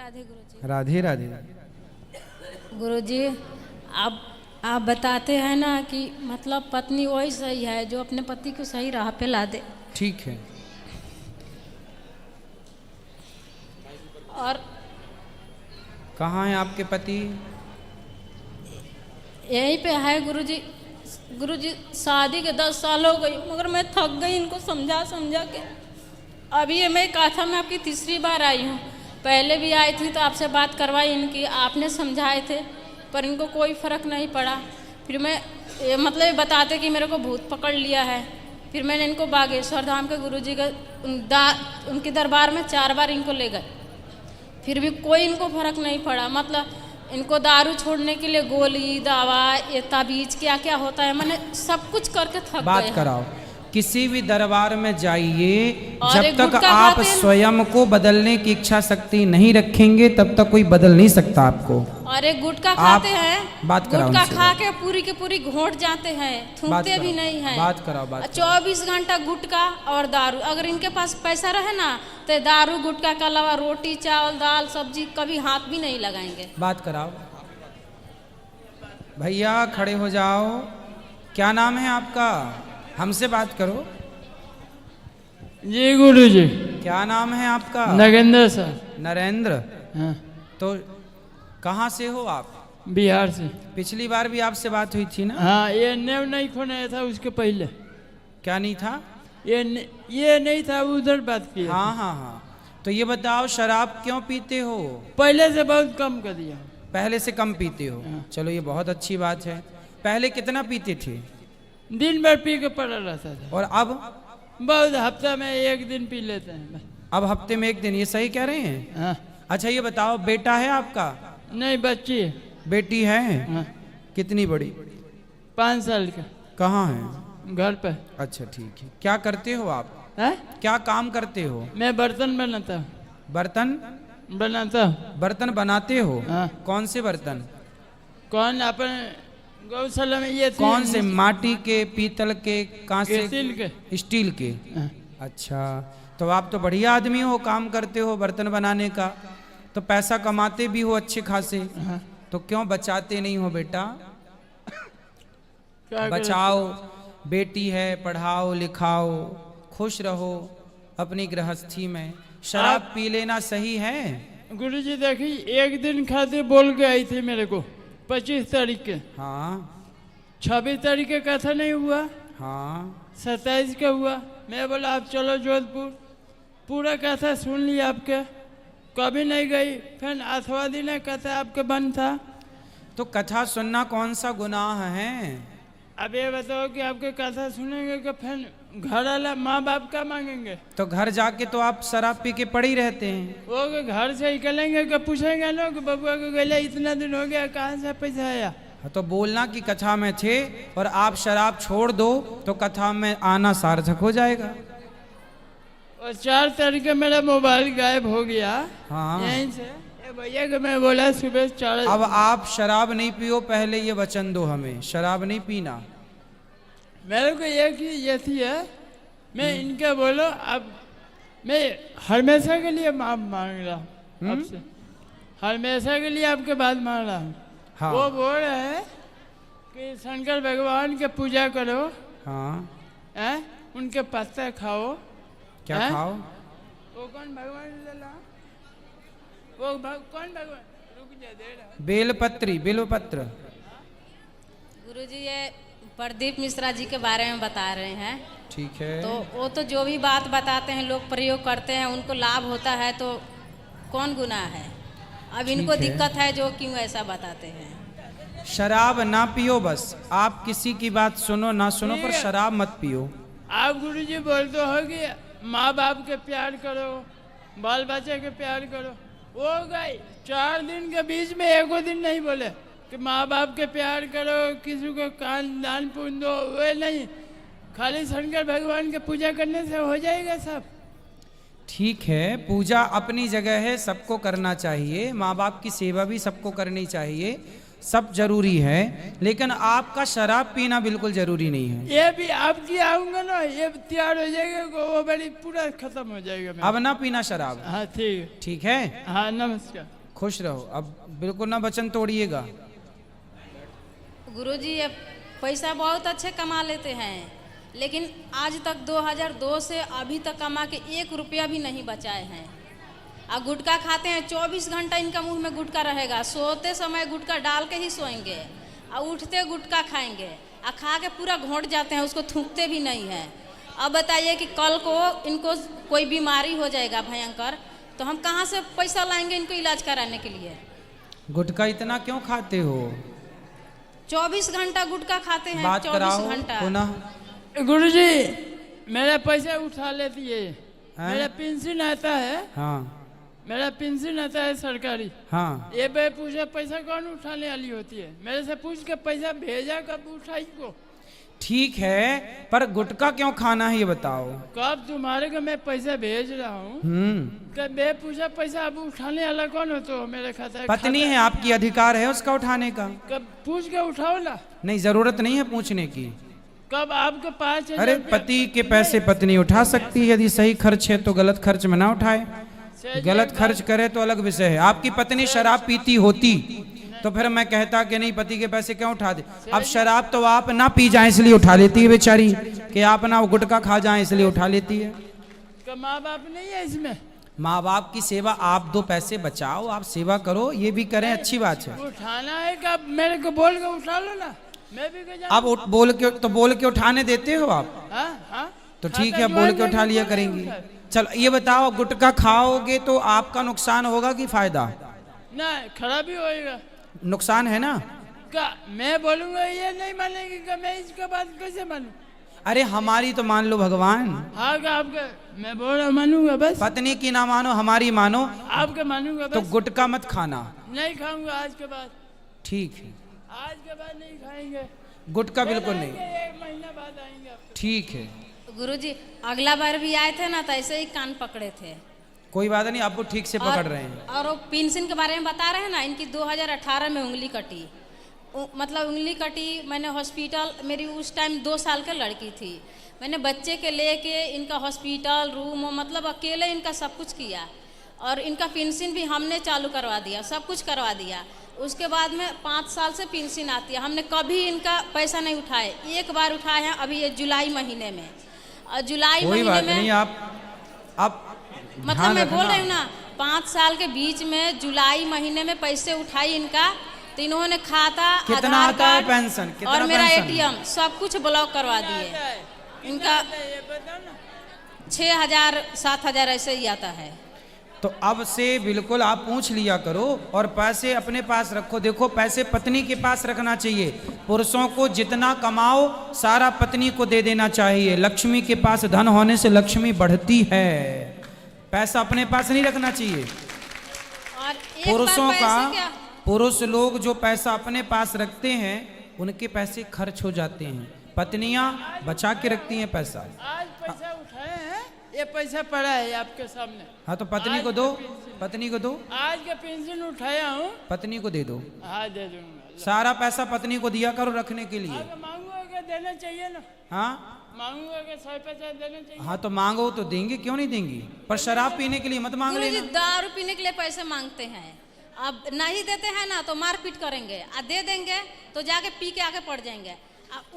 राधे गुरुजी। राधे राधे। गुरुजी, आप बताते हैं ना कि मतलब पत्नी वही सही है जो अपने पति को सही राह पे ला दे। ठीक है। और कहाँ हैं आपके पति? यहीं पे है गुरुजी। गुरुजी, शादी के 10 साल हो गई मगर मैं थक गई इनको समझा समझा के। अभी ये मैं काथा में आपकी तीसरी बार आई हूँ। पहले भी आई थी तो आपसे बात करवाई इनकी, आपने समझाए थे पर इनको कोई फ़र्क नहीं पड़ा। फिर मैं मतलब ये बताते कि मेरे को भूत पकड़ लिया है। फिर मैंने इनको बागेश्वर धाम के गुरुजी के उनके दरबार में 4 बार इनको ले गए, फिर भी कोई इनको फ़र्क नहीं पड़ा। मतलब इनको दारू छोड़ने के लिए गोली दवा ये ताबीज क्या क्या होता है मैंने सब कुछ करके थक गए। बात कराओ। किसी भी दरबार में जाइए, और जब एक तक गुटखा आप खाते हैं। स्वयं को बदलने की इच्छा शक्ति नहीं रखेंगे तब तक कोई बदल नहीं सकता आपको। और एक गुटखा खाते हैं, बात कराओ गुटखा उनसे। खा के पूरी के पूरी घोंट जाते हैं, थूकते भी नहीं हैं। बात कराओ, बात कराओ। 24 घंटा गुटखा और दारू। अगर इनके पास पैसा रहे ना तो दारू गुटखा के अलावा रोटी चावल दाल सब्जी कभी हाथ भी नहीं लगाएंगे। बात कराओ। भैया खड़े हो जाओ। क्या नाम है आपका? हमसे बात करो। जी गुरुजी। क्या नाम है आपका? नगेंद्र सर। नरेंद्र। हाँ, तो कहाँ से हो आप? बिहार से। पिछली बार भी आपसे बात हुई थी ना? हाँ, ये नेव नहीं खोना था उसके पहले। क्या नहीं था? ये नहीं था, उधर बात की। हाँ हाँ हाँ। तो ये बताओ, शराब क्यों पीते हो? पहले से बहुत कम कर दिया। पहले से कम पीते हो? हाँ। चलो ये बहुत अच्छी बात है। पहले कितना पीते थे? दिन भर पी के पड़ा रहता था। और अब? बहुत हफ्ता में 1 दिन पी लेते हैं। अब हफ्ते में 1 दिन, ये सही कह रहे हैं? हाँ। अच्छा ये बताओ, बेटा है आपका? नहीं, बच्ची है। बेटी है? हाँ, कितनी बड़ी? 5 साल का। कहाँ है? घर पे। अच्छा ठीक है। क्या करते हो आप? हाँ? क्या काम करते हो? मैं बर्तन बनाता हूँ। बर्तन बनाता हूँ। बर्तन बनाते हो? हाँ। कौन से बर्तन? कौन अपन गौशाला में ये कौन से? माटी के, पीतल के, कांसे स्टील के। स्टील के। हाँ। अच्छा, तो आप तो बढ़िया आदमी हो, काम करते हो बर्तन बनाने का, तो पैसा कमाते भी हो अच्छे खासे। हाँ। तो क्यों बचाते नहीं हो बेटा? क्या करें? बचाओ, बेटी है, पढ़ाओ लिखाओ, खुश रहो अपनी गृहस्थी में। शराब पी लेना सही है? गुरुजी देखिए, 1 दिन खाते बोल के आई थी मेरे को 25 तारीख के। हाँ 26 तारीख के कथा नहीं हुआ, हाँ 27 का हुआ। मैं बोला आप चलो जोधपुर, पूरा कथा सुन लिया आपके, कभी नहीं गई। फिर 8वां दिन कथा आपके बंद था। तो कथा सुनना कौन सा गुनाह है? अब ये बताओ कि आपके कथा सुनेंगे कि फिर घर वाला माँ बाप का मांगेंगे? तो घर जाके तो आप शराब पी के पड़े ही रहते हैं। वो कि घर से निकलेंगे कि पूछेंगे ना कि बबुआ को गले इतना दिन हो गया कहाँ से पैसा आया। तो बोलना कि कथा में थे और आप शराब छोड़ दो तो कथा में आना सार्थक हो जाएगा। और 4 तारीख को मेरा मोबाइल गायब हो गया। हाँ। यहीं से ये भैया को मैं बोला सुबह 4। अब आप शराब नहीं पियो, पहले ये वचन दो हमें, शराब नहीं पीना। मेरे को एक ही ये थी है, मैं इनके बोलो अब मैं हमेशा के लिए माफ मांग रहा हूँ आपसे, हमेशा के लिए आपके बात मांग रहा हूँ। हाँ। वो बोल रहे हैं कि शंकर भगवान के पूजा करो, हाँ। हैं? उनके पत्ते खाओ। क्या हैं? खाओ? वो कौन भगवान लेला? वो कौन भगवान? रुक जा, दे रहा। बेलपत्री, बेलपत्र। गुरुजी, ये प्रदीप मिश्रा जी के बारे में बता रहे हैं। ठीक है। तो वो तो जो भी बात बताते हैं लोग प्रयोग करते हैं, उनको लाभ होता है तो कौन गुनाह है? अब इनको ठीक है। दिक्कत है जो क्यों ऐसा बताते हैं। शराब ना पियो, बस आप किसी की बात सुनो ना सुनो पर शराब मत पियो। आप गुरुजी बोलते हो कि माँ बाप के प्यार करो, बाल बच्चे के प्यार करो। वो गए 4 दिन के बीच में 1 दिन नहीं बोले कि माँ बाप के प्यार करो, किसी को कान दान पुण्य दो। वे नहीं, खाली शंकर भगवान के पूजा करने से हो जाएगा सब। ठीक है, पूजा अपनी जगह है, सबको करना चाहिए, माँ बाप की सेवा भी सबको करनी चाहिए। सब जरूरी है, लेकिन आपका शराब पीना बिल्कुल जरूरी नहीं है। ये भी आपकी आऊंगा ना, ये तैयार हो जाएगा, वो बड़ी पूरा खत्म हो जाएगा मेरा। अब ना पीना शराब। हाँ ठीक है। ठीक है, हाँ नमस्कार। खुश रहो, अब बिल्कुल ना वचन तोड़िएगा। गुरुजी ये पैसा बहुत अच्छे कमा लेते हैं, लेकिन आज तक 2002 से अभी तक कमा के 1 रुपया भी नहीं बचाए हैं। और गुटखा खाते हैं, 24 घंटा इनका मुंह में गुटखा रहेगा, सोते समय गुटखा डाल के ही सोएंगे और उठते गुटखा खाएंगे और खा के पूरा घोंट जाते हैं, उसको थूकते भी नहीं है। अब बताइए कि कल को इनको कोई बीमारी हो जाएगा भयंकर, तो हम कहाँ से पैसा लाएंगे इनको इलाज कराने के लिए? गुटखा इतना क्यों खाते हो? 24 घंटा गुटखा खाते हैं, बात 24 कराओ घंटा। पुनः। गुरुजी मेरा पैसा उठा लेती है, मेरा पेंशन आता है। हाँ मेरा पेंशन आता है सरकारी। हाँ, ये बे पूछे पैसा कौन उठाने वाली होती है? मेरे से पूछ के पैसा भेजा कब उठाई को? ठीक है, पर गुटखा क्यों खाना है ये बताओ। कब तुम्हारे को मैं पैसा भेज रहा हूँ, कब बे पूछा पैसा अब उठाने वाला कौन हो? तो मेरे खाता पत्नी है आपकी, अधिकार है उसका उठाने का। कब पूछ के उठाओ ला। नहीं, जरूरत नहीं है पूछने की। कब आपके 5,000? अरे पति के पैसे पत्नी उठा सकती है, यदि सही खर्च है तो गलत खर्च में ना उठाए। गलत खर्च करे तो अलग विषय है। आपकी पत्नी शराब पीती होती तो फिर मैं कहता कि नहीं, पति के पैसे क्यों उठा दे। अब शराब तो आप ना पी जाए इसलिए उठा लेती है बेचारी, कि आप ना गुटखा खा जाए इसलिए उठा लेती है। माँ बाप नहीं है इसमें? माँ बाप की सेवा, आप 2 पैसे बचाओ, आप सेवा करो, ये भी करें, अच्छी बात है। उठाना है कब? मेरे को बोल के उठा लो ना, मैं भी अब बोल के उठाने देते हो आप? हाँ तो ठीक है, बोल के उठा लिया करेंगी। चल ये बताओ, गुटखा खाओगे तो आपका नुकसान होगा कि फायदा? ना, खराबी होएगा। नुकसान है ना? का मैं बोलूंगा ये नहीं मानेगी कि मैं इसका बात कैसे मानूं? अरे हमारी तो मान लो भगवान। हाँ का आपका मैं बोल रहा मानूंगा बस। पत्नी की ना मानो, हमारी मानो। आपका मानूंगा बस। तो गुटखा मत खाना। नहीं खाऊंगा आज के बाद। ठीक है, आज के बाद नहीं खाएंगे गुटखा बिल्कुल नहीं। 1 महीना बाद आएंगे आपके। ठीक है गुरुजी अगला बार भी आए थे ना, तो ऐसे ही कान पकड़े थे। कोई बात नहीं, आपको ठीक से पकड़ रहे हैं। और वो पेंशन के बारे में बता रहे हैं ना, इनकी 2018 में उंगली कटी। मतलब उंगली कटी, मैंने हॉस्पिटल, मेरी उस टाइम 2 साल की लड़की थी, मैंने बच्चे के लेके इनका हॉस्पिटल रूम, मतलब अकेले इनका सब कुछ किया। और इनका पेंशन भी हमने चालू करवा दिया, सब कुछ करवा दिया। उसके बाद में 5 साल से पेंशन आती है, हमने कभी इनका पैसा नहीं उठाए। 1 बार उठाए हैं अभी ये जुलाई महीने में। और जुलाई महीने में नहीं, आप मतलब मैं बोल रही हूँ ना, 5 साल के बीच में जुलाई महीने में पैसे उठाई इनका, तो इन्होंने खाता, कितना आधार आता है कार्ड पेंशन, और मेरा ATM सब कुछ ब्लॉक करवा दिए। इनका 6,000 7,000 ऐसे ही आता है। तो अब से बिल्कुल आप पूछ लिया करो और पैसे अपने पास रखो। देखो, पैसे पत्नी के पास रखना चाहिए। पुरुषों को जितना कमाओ सारा पत्नी को दे देना चाहिए। लक्ष्मी के पास धन होने से लक्ष्मी बढ़ती है, पैसा अपने पास नहीं रखना चाहिए। और एक पुरुषों बार का, क्या? पुरुष लोग जो पैसा अपने पास रखते हैं उनके पैसे खर्च हो जाते हैं, पत्नियां बचा के रखती हैं पैसा। आज पैसा उठाए हैं, ये पैसा पड़ा है आपके सामने। हाँ तो पत्नी को दो, पत्नी को दो। आज का पेंशन उठाया हूँ, पत्नी को दे दो। हाँ दे दूंगा। सारा पैसा पत्नी को दिया करो रखने के लिए। मांगूंगा कि देना चाहिए ना? हाँ मांगूंगा कि 100 पैसा देना चाहिए। हाँ तो मांगो तो देंगे, क्यों नहीं देंगी, पर शराब पीने के लिए मत मांग गुरुजी लेना। दारू पीने के लिए पैसे मांगते हैं, अब नहीं देते हैं ना तो मारपीट करेंगे, और दे देंगे तो जाके पी के आके पड़ जाएंगे,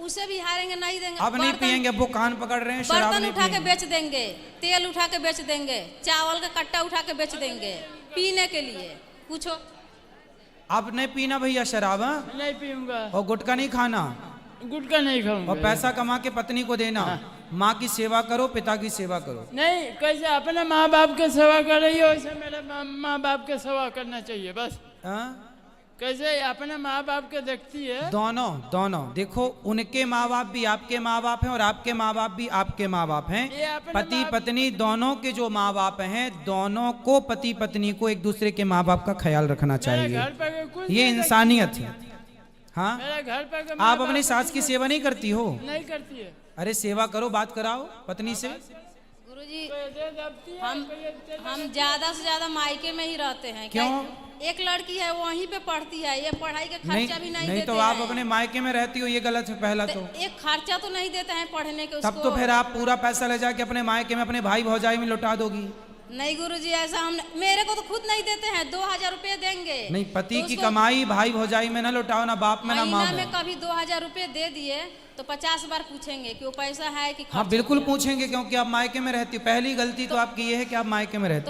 उसे भी हारेंगे, नहीं देंगे। अब नहीं पियेंगे, वो कान पकड़ रहे हैं, शराब बर्तन नहीं उठा के पियेंगे। बेच देंगे, तेल उठा के बेच देंगे, चावल का कट्टा उठा के बेच देंगे पीने के लिए। पूछो, अब नहीं पीना भैया शराब, हाँ? नहीं पीऊंगा। और गुटखा नहीं खाना, गुटखा नहीं खाऊंगा। और पैसा कमा के पत्नी को देना। माँ की सेवा करो, पिता की सेवा करो। नहीं, कैसे अपने माँ बाप के सेवा कर रही हो वैसे मेरे माँ बाप के सेवा करना चाहिए बस। हाँ? कैसे अपने माँ बाप के देखती है? दोनों दोनों देखो, उनके माँ बाप भी आपके माँ बाप हैं और आपके माँ बाप भी आपके माँ बाप हैं। पति पत्नी दोनों के जो माँ बाप हैं, दोनों को, पति पत्नी को एक दूसरे के माँ बाप का ख्याल रखना चाहिए, ये इंसानियत है। हाँ, मेरे घर पर आप अपनी सास की सेवा नहीं करती हो? नहीं करती है। अरे सेवा करो, बात कराओ पत्नी से। गुरुजी हम ज्यादा से ज्यादा मायके में ही रहते हैं। क्यों? एक लड़की है वहीं पे पढ़ती है, ये पढ़ाई का नहीं खर्चा भी नहीं नहीं देते तो आप हैं। अपने मायके में रहती हो, ये गलत है पहला तो। एक खर्चा तो नहीं देते हैं पढ़ने के तब उसको। तो फिर आप पूरा पैसा ले जाके अपने मायके में अपने भाई भौजाई में लौटा दोगी। नहीं गुरुजी, ऐसा हम मेरे को तो खुद नहीं देते हैं, 2000 रुपये देंगे। नहीं, पति तो की उसको कमाई भाई भौजाई में ना लौटाओ, ना बाप में ना माँ महीना में। में कभी 2000 रुपये दे दिए तो 50 बार पूछेंगे कि वो पैसा है कि हाँ खर्च बिल्कुल किया। पूछेंगे, क्योंकि आप मायके में रहती हो। पहली गलती तो आपकी ये है कि आप मायके में रहती हो।